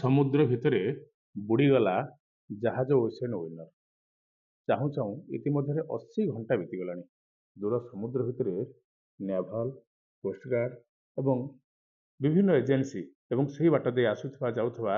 ସମୁଦ୍ର ଭିତରେ ବୁଡ଼ିଗଲା ଜାହାଜ ଓସେନ ୱିନର। ଚାହୁଁ ଚାହୁଁ ଇତିମଧ୍ୟରେ 80 ଘଣ୍ଟା ବିତିଗଲାଣି। ଦୂର ସମୁଦ୍ର ଭିତରେ ନେଭାଲ, କୋଷ୍ଟଗାର୍ଡ ଏବଂ ବିଭିନ୍ନ ଏଜେନ୍ସି ଏବଂ ସେହି ବାଟ ଦେଇ ଆସୁଥିବା ଯାଉଥିବା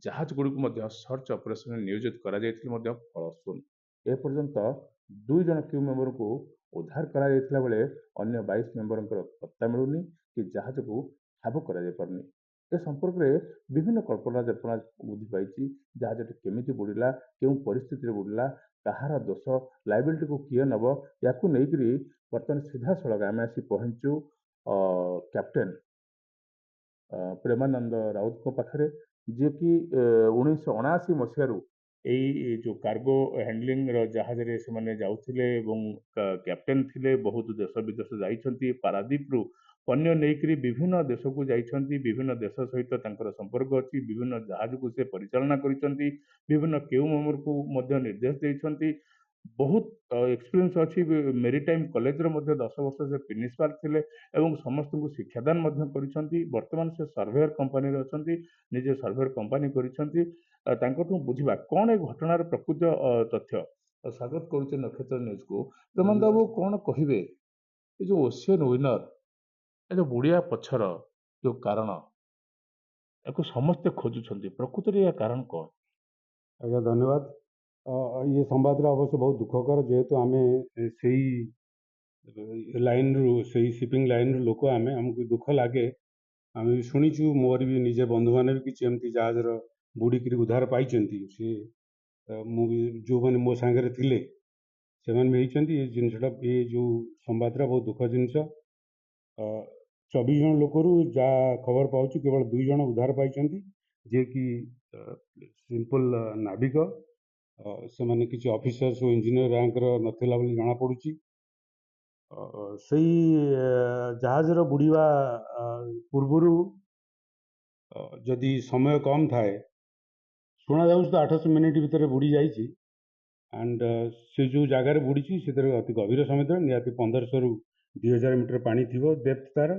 ଜାହାଜ ଗୁଡ଼ିକୁ ମଧ୍ୟ ସର୍ଚ୍ଚ ଅପରେସନରେ ନିୟୋଜିତ କରାଯାଇଥିଲେ ମଧ୍ୟ ଫଳ ଶୂନ। ଏପର୍ଯ୍ୟନ୍ତ 2 ଜଣ କ୍ରୁ ମେମ୍ବରଙ୍କୁ ଉଦ୍ଧାର କରାଯାଇଥିଲା ବେଳେ ଅନ୍ୟ 22 ମେମ୍ବରଙ୍କର ପତ୍ତା ମିଳୁନି କି ଜାହାଜକୁ ଠାବ କରାଯାଇପାରୁନି। ଏ ସମ୍ପର୍କରେ ବିଭିନ୍ନ କଳ୍ପନା ଜଳ୍ପନା ବୃଦ୍ଧି ପାଇଛି। ଜାହାଜଟି କେମିତି ବୁଡ଼ିଲା, କେଉଁ ପରିସ୍ଥିତିରେ ବୁଡ଼ିଲା, କାହାର ଦୋଷ, ଲାଇବିଲିଟିକୁ କିଏ ନେବ, ୟାକୁ ନେଇକରି ବର୍ତ୍ତମାନ ସିଧାସଳଖ ଆମେ ଆସି ପହଞ୍ଚୁ କ୍ୟାପ୍ଟେନ ପ୍ରେମାନନ୍ଦ ରାଉତଙ୍କ ପାଖରେ, ଯିଏକି 1979 ମସିହାରୁ ଏଇ ଯେଉଁ କାର୍ଗୋ ହ୍ୟାଣ୍ଡଲିଂର ଜାହାଜରେ ସେମାନେ ଯାଉଥିଲେ ଏବଂ କ୍ୟାପ୍ଟେନ ଥିଲେ। ବହୁତ ଦେଶ ବିଦେଶ ଯାଇଛନ୍ତି। ପାରାଦୀପରୁ ପଣ୍ୟ ନେଇକରି ବିଭିନ୍ନ ଦେଶକୁ ଯାଇଛନ୍ତି। ବିଭିନ୍ନ ଦେଶ ସହିତ ତାଙ୍କର ସମ୍ପର୍କ ଅଛି। ବିଭିନ୍ନ ଜାହାଜକୁ ସେ ପରିଚାଳନା କରିଛନ୍ତି। ବିଭିନ୍ନ କେଉଁ ମେମ୍ବରକୁ ମଧ୍ୟ ନିର୍ଦ୍ଦେଶ ଦେଇଛନ୍ତି। ବହୁତ ଏକ୍ସପିରିଏନ୍ସ ଅଛି। ମେରିଟାଇମ୍ କଲେଜର ମଧ୍ୟ 10 ବର୍ଷ ସେ ପ୍ରିନ୍ସିପାଲ ଥିଲେ ଏବଂ ସମସ୍ତଙ୍କୁ ଶିକ୍ଷାଦାନ ମଧ୍ୟ କରିଛନ୍ତି। ବର୍ତ୍ତମାନ ସେ ସର୍ଭେୟର କମ୍ପାନୀରେ ଅଛନ୍ତି, ନିଜେ ସର୍ଭେୟର କମ୍ପାନୀ କରିଛନ୍ତି। ତାଙ୍କଠୁ ବୁଝିବା କ'ଣ ଏ ଘଟଣାର ପ୍ରକୃତ ତଥ୍ୟ। ସ୍ୱାଗତ କରୁଛି ନକ୍ଷତ୍ର ନ୍ୟୁଜକୁ। ପ୍ରେମାନନ୍ଦ ବାବୁ, କ'ଣ କହିବେ ଏ ଯେଉଁ ଓସିଆନ ୱିନର, ଏ ଯେଉଁ ବୁଡ଼ିବା ପଛର ଯେଉଁ କାରଣ, ୟାକୁ ସମସ୍ତେ ଖୋଜୁଛନ୍ତି, ପ୍ରକୃତରେ ଏହା କାରଣ କ'ଣ? ଆଜ୍ଞା ଧନ୍ୟବାଦ। ये ସମ୍ବାଦଟା ଅବଶ୍ୟ ବହୁତ ଦୁଃଖକର, ଯେହେତୁ ଆମେ ସେଇ ଲାଇନ୍ରୁ, ସେଇ ସିପିଂ ଲାଇନ୍ରୁ ଲୋକ, ଆମକୁ ଦୁଃଖ ଲାଗେ। ଆମେ ବି ଶୁଣିଛୁ, ମୋର ବି ନିଜେ ବନ୍ଧୁମାନେ ବି କିଛି ଏମିତି ଜାହାଜର ବୁଡ଼ିକିରି ଉଦ୍ଧାର ପାଇଛନ୍ତି। ସେ ମୁଁ ବି ଯେଉଁମାନେ ମୋ ସାଙ୍ଗରେ ଥିଲେ ସେମାନେ ବି ହେଇଛନ୍ତି। ଏ ଜିନିଷଟା, ଏ ଯେଉଁ ସମ୍ବାଦଟା ବହୁତ ଦୁଃଖ ଜିନିଷ। 24 ଜଣ ଲୋକରୁ ଯାହା ଖବର ପାଉଛି କେବଳ 2 ଜଣ ଉଦ୍ଧାର ପାଇଛନ୍ତି, ଯିଏକି ସିମ୍ପଲ ନାବିକ। ସେମାନେ କିଛି ଅଫିସର୍ସ ଓ ଇଞ୍ଜିନିୟର ରାଙ୍କର ନଥିଲା ବୋଲି ଜଣାପଡ଼ୁଛି। ସେଇ ଜାହାଜର ବୁଡ଼ିବା ପୂର୍ବରୁ ଯଦି ସମୟ କମ୍ ଥାଏ, ଶୁଣାଯାଉଛି ତ 800 ମିନିଟ୍ ଭିତରେ ବୁଡ଼ି ଯାଇଛି। ଆଣ୍ଡ ସେ ଯେଉଁ ଜାଗାରେ ବୁଡ଼ିଛି ସେଥିରେ ଅତି ଗଭୀର ସମୁଦ୍ର, ନିହାତି 1500ରୁ 2000 ମିଟର ପାଣି ଥିବ ଡେପ୍ଥ ତାର।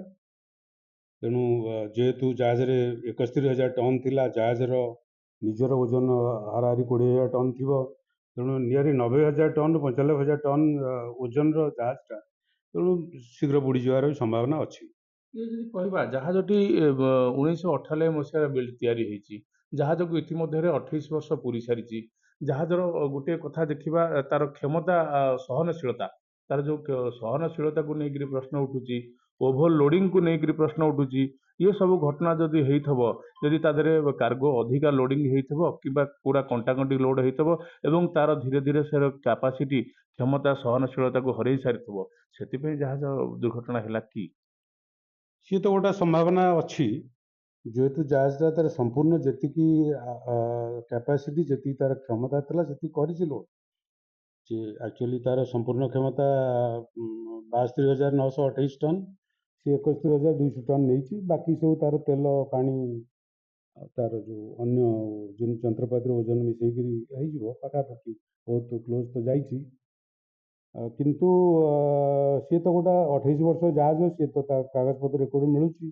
ତେଣୁ ଯେହେତୁ ଜାହାଜରେ 71,000 ଟନ୍ ଥିଲା, ଜାହାଜର ନିଜର ଓଜନ ହାରାହାରି 20,000 ଟନ୍ ଥିବ। ତେଣୁ ନିହାତି 90,000 ଟନ୍ 95,000 ଟନ୍ ଓଜନର ଜାହାଜଟା, ତେଣୁ ଶୀଘ୍ର ବୁଡ଼ିଯିବାର ବି ସମ୍ଭାବନା ଅଛି। ଇଏ ଯଦି କହିବା, ଜାହାଜଟି 1998 ମସିହାରେ ତିଆରି ହେଇଛି। ଜାହାଜକୁ ଇତିମଧ୍ୟରେ 28 ବର୍ଷ ପୁରି ସାରିଛି। ଜାହାଜର ଗୋଟିଏ କଥା ଦେଖିବା, ତାର କ୍ଷମତା, ସହନଶୀଳତା, ତାର ଯେଉଁ ସହନଶୀଳତାକୁ ନେଇକରି ପ୍ରଶ୍ନ ଉଠୁଛି, ଓଭରଲୋଡିଂକୁ ନେଇକରି ପ୍ରଶ୍ନ ଉଠୁଛି। ଇଏ ସବୁ ଘଟଣା ଯଦି ହେଇଥିବ, ଯଦି ତା ଦେହରେ କାର୍ଗୋ ଅଧିକା ଲୋଡିଂ ହେଇଥିବ କିମ୍ବା ପୁରା କଣ୍ଟାକଣ୍ଟି ଲୋଡ୍ ହେଇଥିବ ଏବଂ ତାର ଧୀରେ ଧୀରେ ସେ କ୍ୟାପାସିଟି, କ୍ଷମତା, ସହନଶୀଳତାକୁ ହରେଇ ସାରିଥିବ, ସେଥିପାଇଁ ଜାହାଜ ଦୁର୍ଘଟଣା ହେଲା କି? ସିଏ ତ ଗୋଟେ ସମ୍ଭାବନା ଅଛି। ଯେହେତୁ ଜାହାଜଟା ତାର ସମ୍ପୂର୍ଣ୍ଣ ଯେତିକି କ୍ୟାପାସିଟି, ଯେତିକି ତାର କ୍ଷମତା ଥିଲା ସେତିକି କରିଛି ଲୋଡ୍। ଯେ ଆକ୍ଚୁଆଲି ତାର ସମ୍ପୂର୍ଣ୍ଣ କ୍ଷମତା 72,928 ଟନ୍, ସେ 71,200 ଟନ୍ ନେଇଛି। ବାକି ସବୁ ତାର ତେଲ, ପାଣି, ତାର ଯେଉଁ ଅନ୍ୟ ଯନ୍ତ୍ରପାତିର ଓଜନ ମିଶେଇକିରି ହେଇଯିବ ପାଖାପାଖି, ବହୁତ କ୍ଲୋଜ୍ ତ ଯାଇଛି। କିନ୍ତୁ ସିଏ ତ ଗୋଟେ 28 ବର୍ଷ ଜାହାଜ, ସିଏ ତ ତା କାଗଜପତ୍ର ରେକର୍ଡ ମିଳୁଛି।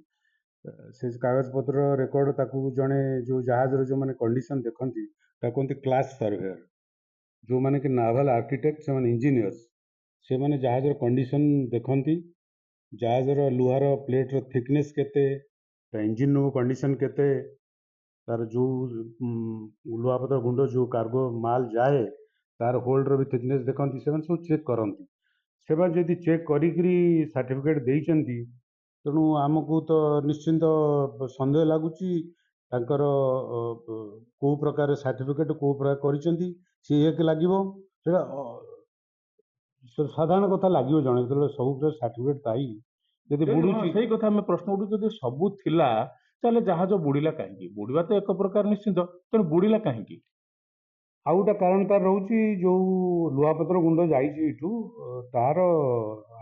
ସେ କାଗଜପତ୍ର ରେକର୍ଡ, ତାକୁ ଜଣେ ଯେଉଁ ଜାହାଜର ଯେଉଁମାନେ କଣ୍ଡିସନ ଦେଖନ୍ତି ତାକୁ କୁହନ୍ତି କ୍ଲାସ୍ ସର୍ଭେୟର। ଯେଉଁମାନେ କି ନାଭାଲ ଆର୍କିଟେକ୍ଟ, ସେମାନେ ଇଞ୍ଜିନିୟର୍ସ, ସେମାନେ ଜାହାଜର କଣ୍ଡିସନ ଦେଖନ୍ତି। ଜାହାଜର ଲୁହାର ପ୍ଲେଟ୍ର ଥିକନେସ୍ କେତେ, ତା ଇଞ୍ଜିନ୍ର କଣ୍ଡିସନ କେତେ, ତାର ଯେଉଁ ଲୁହାପଥର ଗୁଣ୍ଡ ଯେଉଁ କାର୍ଗୋ ମାଲ ଯାଏ ତାର ହୋଲ୍ଡର ବି ଥିକନେସ୍ ଦେଖନ୍ତି। ସେମାନେ ସବୁ ଚେକ୍ କରନ୍ତି। ସେମାନେ ଯଦି ଚେକ୍ କରିକିରି ସାର୍ଟିଫିକେଟ୍ ଦେଇଛନ୍ତି, ତେଣୁ ଆମକୁ ତ ନିଶ୍ଚିନ୍ତ ସନ୍ଦେହ ଲାଗୁଛି ତାଙ୍କର କେଉଁ ପ୍ରକାର ସାର୍ଟିଫିକେଟ୍ କେଉଁ ପ୍ରକାର କରିଛନ୍ତି। ସେ ଏକ ଲାଗିବ, ସେଇଟା ସାଧାରଣ କଥା ଲାଗିବ ଜଣେ, ଯେତେବେଳେ ସବୁ ପ୍ରକାର ସାର୍ଟିଫିକେଟ୍ ପାଇ ଯଦି ବୁଡୁଛି। ସେଇ କଥା ଆମେ ପ୍ରଶ୍ନ ଉଠୁ, ଯଦି ସବୁ ଥିଲା ତାହେଲେ ଜାହାଜ ବୁଡ଼ିଲା କାହିଁକି? ବୁଡ଼ିବା ତ ଏକ ପ୍ରକାର ନିଶ୍ଚିନ୍ତ, ତେଣୁ ବୁଡ଼ିଲା କାହିଁକି? ଆଉ ଗୋଟେ କାରଣ ତାର ରହୁଛି, ଯେଉଁ ଲୁହାପଥର ଗୁଣ୍ଡ ଯାଇଛି ଏଠୁ, ତାର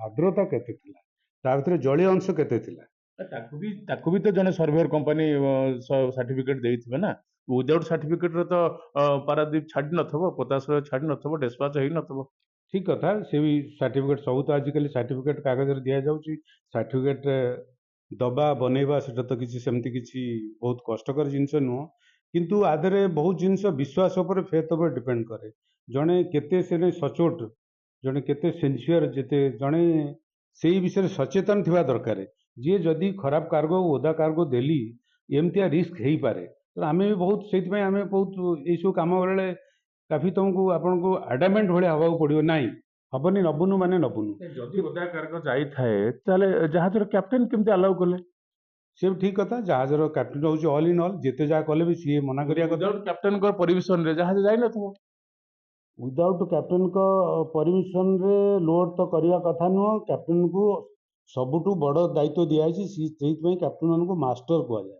ଆର୍ଦ୍ରତା କେତେ ଥିଲା, ତା ଭିତରେ ଜଳୀୟ ଅଂଶ କେତେ ଥିଲା। ତାକୁ ବି ତ ଜଣେ ସର୍ଭେୟର କମ୍ପାନୀ ସାର୍ଟିଫିକେଟ୍ ଦେଇଥିବେ ନା। ୱିଦାଉଟ୍ ସାର୍ଟିଫିକେଟରେ ତ ପାରାଦୀପ ଛାଡ଼ି ନଥିବ, ପୋତାଶ୍ରୟ ଛାଡ଼ି ନଥିବ, ଡେସ୍ପାଚ ହେଇନଥିବ। ଠିକ କଥା। ସେ ବି ସାର୍ଟିଫିକେଟ୍, ସବୁ ତ ଆଜିକାଲି ସାର୍ଟିଫିକେଟ୍ କାଗଜରେ ଦିଆଯାଉଛି। ସାର୍ଟିଫିକେଟ୍ ଦବା, ବନେଇବା, ସେଟା ତ କିଛି ସେମିତି କିଛି ବହୁତ କଷ୍ଟକର ଜିନିଷ ନୁହଁ। କିନ୍ତୁ ଆଦେହରେ ବହୁତ ଜିନିଷ ବିଶ୍ୱାସ ଉପରେ ଫେଥ୍ ଉପରେ ଡିପେଣ୍ଡ କରେ। ଜଣେ କେତେ ସେ ସଚୋଟ, ଜଣେ କେତେ ସିନସିୟର, ଯେତେ ଜଣେ ସେଇ ବିଷୟରେ ସଚେତନ ଥିବା ଦରକାର। ଯିଏ ଯଦି ଖରାପ କାର୍ଗୋ ଓଦା କାର୍ଗୋ ଦେଲି ଏମିତିଆ ରିସ୍କ ହେଇପାରେ, ତ ଆମେ ବି ବହୁତ ସେଇଥିପାଇଁ ଆମେ ବହୁତ ଏଇସବୁ କାମ ବେଳେ କାଫି ତମକୁ ଆପଣଙ୍କୁ ଆଡାମେଣ୍ଟ ଭଳିଆ ହବାକୁ ପଡିବ। ନାହିଁ ହବନି, ନବୁନୁ ମାନେ ନବୁନୁ। ଯଦି ଓଦା କାର୍ଗୋ ଯାଇଥାଏ ତାହେଲେ ଜାହାଜର କ୍ୟାପ୍ଟେନ କେମିତି ଆଲାଉ କଲେ? ସେ ବି ଠିକ କଥା, ଜାହାଜର କ୍ୟାପ୍ଟେନ ହଉଛି ଅଲ୍ ଇନ୍ ଅଲ୍, ଯେତେ ଯାହା କଲେ ବି ସିଏ ମନା କରିବା କଥା। ୱିଦାଉଟ୍ କ୍ୟାପ୍ଟେନଙ୍କ ପରିମିଶନରେ ଜାହାଜ ଯାଇନଥିବ। ୱିଦାଉଟ୍ କ୍ୟାପ୍ଟେନଙ୍କ ପରିମିଶନରେ ଲୋଡ୍ ତ କରିବା କଥା ନୁହଁ। କ୍ୟାପ୍ଟେନକୁ ସବୁଠୁ ବଡ଼ ଦାୟିତ୍ୱ ଦିଆଯାଇଛି, ସେଇଥିପାଇଁ କ୍ୟାପ୍ଟେନମାନଙ୍କୁ ମାଷ୍ଟର କୁହାଯାଏ।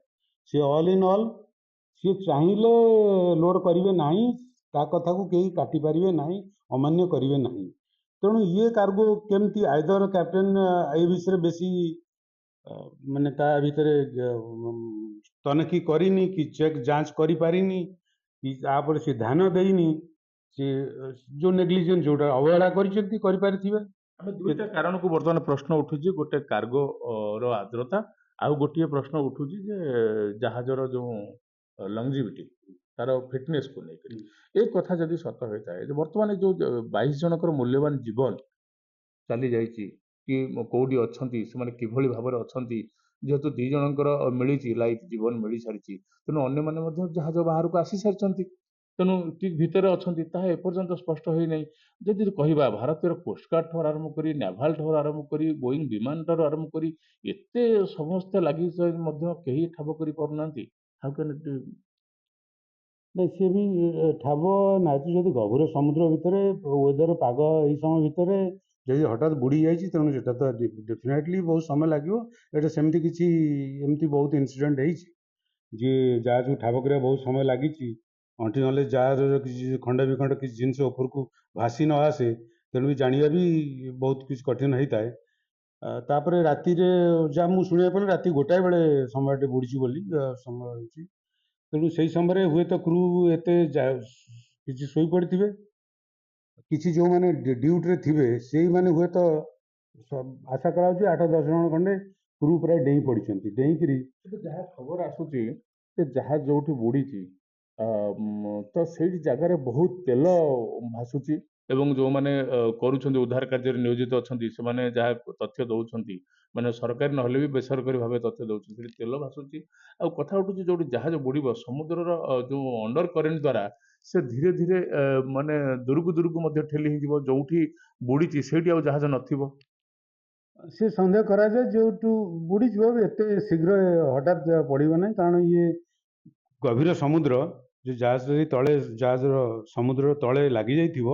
ସିଏ ଅଲ୍ ଇନ୍ ଅଲ୍, ସିଏ ଚାହିଁଲେ ଲୋଡ୍ କରିବେ ନାହିଁ, ତା କଥାକୁ କେହି କାଟିପାରିବେ ନାହିଁ, ଅମାନ୍ୟ କରିବେ ନାହିଁ। ତେଣୁ ଇଏ କାର୍ଗୋ କେମିତି ଆଇଦର କ୍ୟାପ୍ଟେନ ଏ ବିଷୟରେ ବେଶୀ ମାନେ ତା ଭିତରେ ତନଖି କରିନି କି ଚେକ୍ ଯାଞ୍ଚ କରିପାରିନି କି ତାପରେ ସେ ଧ୍ୟାନ ଦେଇନି, ସେ ଯୋଉ ନେଗ୍ଲିଜେନ୍ସ ଯୋଉଟା ଅବହେଳା କରିଛନ୍ତି କରିପାରିଥିବେ। ଆମେ ଦୁଇଟା କାରଣକୁ ବର୍ତ୍ତମାନ ପ୍ରଶ୍ନ ଉଠୁଛି, ଗୋଟେ କାର୍ଗୋ ର ଆର୍ଦ୍ରତା, ଆଉ ଗୋଟିଏ ପ୍ରଶ୍ନ ଉଠୁଛି ଯେ ଜାହାଜର ଯୋଉ ଲଂଜିଭିଟି, ତାର ଫିଟନେସକୁ ନେଇକରି। ଏ କଥା ଯଦି ସତ ହୋଇଥାଏ ଯେ ବର୍ତ୍ତମାନ ଯୋଉ 22 ଜଣଙ୍କର ମୂଲ୍ୟବାନ ଜୀବନ ଚାଲି ଯାଇଛି କି କୋଉଠି ଅଛନ୍ତି, ସେମାନେ କିଭଳି ଭାବରେ ଅଛନ୍ତି, ଯେହେତୁ 2 ଜଣଙ୍କର ମିଳିଛି ଲାଇଫ, ଜୀବନ ମିଳି ସାରିଛି, ତେଣୁ ଅନ୍ୟମାନେ ମଧ୍ୟ ଜାହାଜ ବାହାରକୁ ଆସି ସାରିଛନ୍ତି, ତେଣୁ ଠିକ ଭିତରେ ଅଛନ୍ତି, ତାହା ଏପର୍ଯ୍ୟନ୍ତ ସ୍ପଷ୍ଟ ହୋଇନାହିଁ। ଯଦି କହିବା ଭାରତୀୟ କୋଷ୍ଟଗାର୍ଡ ଠାରୁ ଆରମ୍ଭ କରି ନାଭାଲ ଠାରୁ ଆରମ୍ଭ କରି ବୋଇଂ ବିମାନ ଠାରୁ ଆରମ୍ଭ କରି ଏତେ ସମସ୍ତେ ଲାଗି ମଧ୍ୟ କେହି ଠାବ କରିପାରୁନାହାନ୍ତି। ହାଉ କ୍ୟାନ୍ ଇଟ୍? ନାଇଁ ସିଏ ବି ଠାବ ନାହିଁ, ଯଦି ଗଭୀର ସମୁଦ୍ର ଭିତରେ ୱେଦର ପାଗ ଏଇ ସମୟ ଭିତରେ ଯଦି ହଠାତ୍ ବୁଡ଼ି ଯାଇଛି, ତେଣୁ ସେଟା ତ ଡେଫିନେଟଲି ବହୁତ ସମୟ ଲାଗିବ। ଏଇଟା ସେମିତି କିଛି ଏମିତି ବହୁତ ଇନସିଡେଣ୍ଟ ହେଇଛି ଯିଏ ଜାହାଜକୁ ଠାବ କରିବା ବହୁତ ସମୟ ଲାଗିଛି, ଅଣ୍ଟି ନହେଲେ ଜାହାଜର କିଛି ଖଣ୍ଡ ବିଖଣ୍ଡ କିଛି ଜିନିଷ ଉପରକୁ ଭାସି ନ ଆସେ, ତେଣୁ ଜାଣିବା ବି ବହୁତ କିଛି କଠିନ ହେଇଥାଏ। ତାପରେ ରାତିରେ ଯାହା ମୁଁ ଶୁଣିବାକୁ ପାଇଲି, ରାତି 1ଟା ବେଳେ ସମୟଟେ ବୁଡ଼ିଛି ବୋଲି ସମୟ ହେଇଛି। ତେଣୁ ସେଇ ସମୟରେ ହୁଏତ କ୍ରୁ ଏତେ କିଛି ଶୋଇପଡ଼ିଥିବେ, କିଛି ଯେଉଁମାନେ ଡ୍ୟୁଟିରେ ଥିବେ ସେଇମାନେ ହୁଏତ ଆଶା କରାଯାଉଛି 8-10 ଜଣ ଖଣ୍ଡେ କ୍ରୁ ପ୍ରାୟ ଡେଇଁ ପଡ଼ିଛନ୍ତି। ଡେଇଁକିରି ଯାହା ଖବର ଆସୁଛି ଯେ ଜାହାଜ ଯୋଉଠି ବୁଡ଼ିଛି ତ ସେଇଠି ଜାଗାରେ ବହୁତ ତେଲ ଭାସୁଛି, ଏବଂ ଯୋଉମାନେ କରୁଛନ୍ତି ଉଦ୍ଧାର କାର୍ଯ୍ୟରେ ନିୟୋଜିତ ଅଛନ୍ତି ସେମାନେ ଯାହା ତଥ୍ୟ ଦଉଛନ୍ତି, ମାନେ ସରକାରୀ ନହେଲେ ବି ବେସରକାରୀ ଭାବେ ତଥ୍ୟ ଦଉଛନ୍ତି, ସେଠି ତେଲ ଭାସୁଛି। ଆଉ କଥା ଉଠୁଛି ଯୋଉଠି ଜାହାଜ ବୁଡ଼ିବ ସମୁଦ୍ରର ଯୋଉ ଅଣ୍ଡର କରେଣ୍ଟ ଦ୍ଵାରା ସେ ଧୀରେ ଧୀରେ ମାନେ ଦୂରକୁ ମଧ୍ୟ ଠେଲି ହେଇଯିବ, ଯୋଉଠି ବୁଡ଼ିଛି ସେଇଠି ଆଉ ଜାହାଜ ନଥିବ। ସେ ସନ୍ଦେହ କରାଯାଏ ଯୋଉଠୁ ବୁଡ଼ିଯିବ ଏତେ ଶୀଘ୍ର ହଠାତ୍ ପଡ଼ିବ ନାହିଁ, କାରଣ ଇଏ ଗଭୀର ସମୁଦ୍ର, ଯେ ଜାହାଜ ଯଦି ତଳେ ଜାହାଜର ସମୁଦ୍ର ତଳେ ଲାଗିଯାଇଥିବ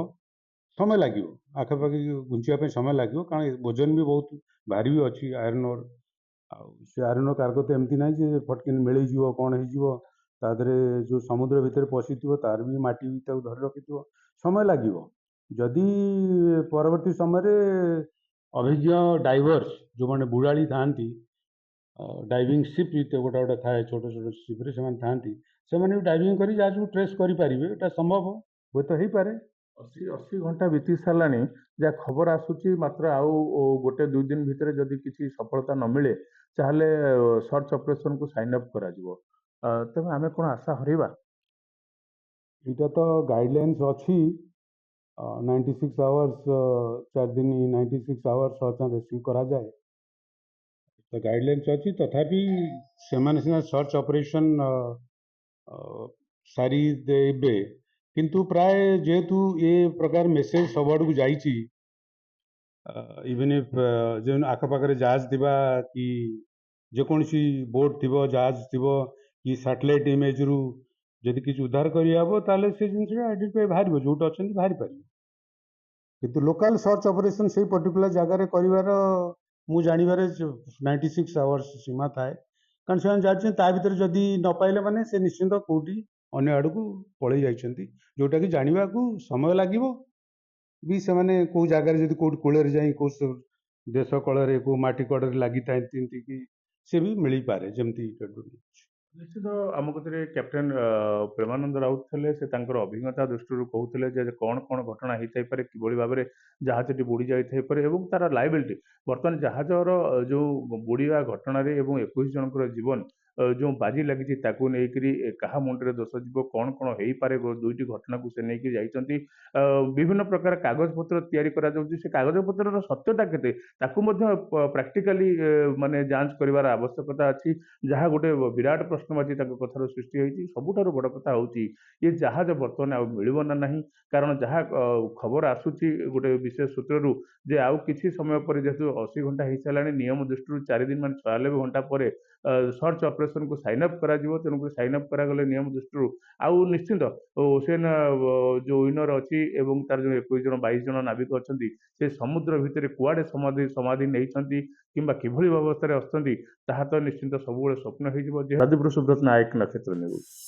ସମୟ ଲାଗିବ, ଆଖପାଖି ଘୁଞ୍ଚିବା ପାଇଁ ସମୟ ଲାଗିବ, କାରଣ ଓଜନ ବି ବହୁତ ଭାରି ବି ଅଛି ଆଇରନ୍ ଓର୍। ଆଉ ସେ ଆଇରନ୍ ଓର୍ କାର୍ଗୋ ତ ଏମିତି ନାହିଁ ଯେ ଫଟକିନି ମିଳେଇଯିବ କ'ଣ ହେଇଯିବ, ତା ଦେହରେ ଯୋଉ ସମୁଦ୍ର ଭିତରେ ପଶିଥିବ ତାର ବି ମାଟି ବି ତାକୁ ଧରି ରଖିଥିବ, ସମୟ ଲାଗିବ। ଯଦି ପରବର୍ତ୍ତୀ ସମୟରେ ଅଭିଜ୍ଞ ଡାଇଭର୍ସ ଯୋଉମାନେ ବୁଡ଼ାଳି ଥାଆନ୍ତି, ଡାଇଭିଂ ସିପ୍ ଗୋଟେ ଗୋଟେ ଥାଏ, ଛୋଟ ଛୋଟ ସିପ୍ରେ ସେମାନେ ଥାଆନ୍ତି, ସେମାନେ ବି ଡାଇଭିଂ କରି ଜାହାଜକୁ ଟ୍ରେସ୍ କରିପାରିବେ, ଏଟା ସମ୍ଭବ, ହୁଏତ ହେଇପାରେ। 80 ଘଣ୍ଟା ବିତି ସାରିଲାଣି, ଯାହା ଖବର ଆସୁଛି ମାତ୍ର ଆଉ 1-2 ଦିନ ଭିତରେ ଯଦି କିଛି ସଫଳତା ନ ମିଳେ ତାହେଲେ ସର୍ଚ୍ଚ ଅପରେସନକୁ ସାଇନ୍ ଅପ୍ କରାଯିବ। ତେବେ ଆମେ କ'ଣ ଆଶା ହରେଇବା? ଏଇଟା ତ ଗାଇଡଲାଇନ୍ସ ଅଛି, 96 ଆୱାର୍ସ 4 ଦିନ 96 ଆୱାର୍ସ ସର୍ଚ୍ଚ ଆଣ୍ଡ ରେସ୍କ୍ୟୁ କରାଯାଏ, ତ ଗାଇଡଲାଇନ୍ସ ଅଛି। ତଥାପି ସେମାନେ ସିନା ସର୍ଚ୍ଚ ଅପରେସନ୍ ସାରି ଦେବେ, କିନ୍ତୁ ପ୍ରାୟ ଯେହେତୁ ଏ ପ୍ରକାର ମେସେଜ ସବୁଆଡ଼କୁ ଯାଇଛି, ଇଭେନ୍ ଇଫ୍ ଯେଉଁ ଆଖପାଖରେ ଜାହାଜ ଥିବା କି ଯେକୌଣସି ବୋଟ୍ ଥିବ, ଜାହାଜ ଥିବ କି ସାଟେଲାଇଟ୍ ଇମେଜରୁ ଯଦି କିଛି ଉଦ୍ଧାର କରିହେବ ତାହେଲେ ସେ ଜିନିଷଟା ଆଇଡେଣ୍ଟିଫାଇ ବାହାରିବ, ଯୋଉଠି ଅଛନ୍ତି ବାହାରି ପାରିବ। କିନ୍ତୁ ଲୋକାଲ ସର୍ଚ୍ଚ ଅପରେସନ୍ ସେଇ ପର୍ଟିକୁଲାର ଜାଗାରେ କରିବାର ମୁଁ ଜାଣିବାରେ 96 ଆୱାର୍ସ ସୀମା ଥାଏ, କାରଣ ସେମାନେ ଜାଣିଛନ୍ତି ତା ଭିତରେ ଯଦି ନ ପାଇଲେ ମାନେ ସେ ନିଶ୍ଚିନ୍ତ କୋଉଠି ଅନ୍ୟ ଆଡ଼କୁ ପଳେଇ ଯାଇଛନ୍ତି, ଯୋଉଟାକି ଜାଣିବାକୁ ସମୟ ଲାଗିବ ବି। ସେମାନେ କୋଉ ଜାଗାରେ ଯଦି କୋଉଠି କୂଳରେ ଯାଇ କୋଉ ଦେଶ କଳରେ କୋଉ ମାଟି କଡ଼ରେ ଲାଗିଥାନ୍ତି କି ସେ ବି ମିଳିପାରେ, ଯେମିତି ନିଶ୍ଚିତ ଆମ କତିରେ କ୍ୟାପ୍ଟେନ ପ୍ରେମାନନ୍ଦ ରାଉତ ଥିଲେ, ସେ ତାଙ୍କର ଅଭିଜ୍ଞତା ଦୃଷ୍ଟିରୁ କହୁଥିଲେ ଯେ କ'ଣ ଘଟଣା ହେଇଥାଇପାରେ, କିଭଳି ଭାବରେ ଜାହାଜଟି ବୁଡ଼ି ଯାଇଥାଇପାରେ ଏବଂ ତାର ଲାଇବିଲିଟି। ବର୍ତ୍ତମାନ ଜାହାଜର ଯୋଉ ବୁଡ଼ିବା ଘଟଣାରେ ଏବଂ 21 ଜଣଙ୍କର ଜୀବନ ଯେଉଁ ବାଜି ଲାଗିଛି ତାକୁ ନେଇକରି କାହା ମୁଣ୍ଡରେ ଦୋଷ ଯିବ, କ'ଣ ହେଇପାରେ, ଦୁଇଟି ଘଟଣାକୁ ସେ ନେଇକି ଯାଇଛନ୍ତି। ବିଭିନ୍ନ ପ୍ରକାର କାଗଜପତ୍ର ତିଆରି କରାଯାଉଛି, ସେ କାଗଜପତ୍ରର ସତ୍ୟତା କେତେ ତାକୁ ମଧ୍ୟ ପ୍ରାକ୍ଟିକାଲି ମାନେ ଯାଞ୍ଚ କରିବାର ଆବଶ୍ୟକତା ଅଛି, ଯାହା ଗୋଟେ ବିରାଟ ପ୍ରଶ୍ନବାଚୀ ତାଙ୍କ କଥାରୁ ସୃଷ୍ଟି ହେଇଛି। ସବୁଠାରୁ ବଡ଼ କଥା ହେଉଛି ଏ ଜାହାଜ ବର୍ତ୍ତମାନ ଆଉ ମିଳିବ ନା ନାହିଁ, କାରଣ ଯାହା ଖବର ଆସୁଛି ଗୋଟେ ବିଶେଷ ସୂତ୍ରରୁ ଯେ ଆଉ କିଛି ସମୟ ପରେ, ଯେହେତୁ 80 ଘଣ୍ଟା ହେଇସାରିଲାଣି, ନିୟମ ଦୃଷ୍ଟିରୁ 4 ଦିନ ମାନେ 96 ଘଣ୍ଟା ପରେ ସର୍ଚ୍ଚ ଅପରେସନକୁ ସାଇନ୍ ଅପ୍ କରାଯିବ। ତେଣୁକରି ସାଇନ୍ ଅପ୍ କରାଗଲେ ନିୟମ ଦୃଷ୍ଟିରୁ ଆଉ ନିଶ୍ଚିନ୍ତ ଓସେନ ଯେଉଁ ୱିନର ଅଛି ଏବଂ ତାର ଯେଉଁ 21 ଜଣ 22 ଜଣ ନାବିକ ଅଛନ୍ତି, ସେ ସମୁଦ୍ର ଭିତରେ କୁଆଡ଼େ ସମାଧି ନେଇଛନ୍ତି କିମ୍ବା କିଭଳି ଅବସ୍ଥାରେ ଅଛନ୍ତି, ତାହା ତ ନିଶ୍ଚିନ୍ତ ସବୁବେଳେ ସ୍ୱପ୍ନ ହେଇଯିବ। ଯେ ସୁବ୍ରତ ନାୟକ, ନକ୍ଷତ୍ର ନ୍ୟୁଜ୍।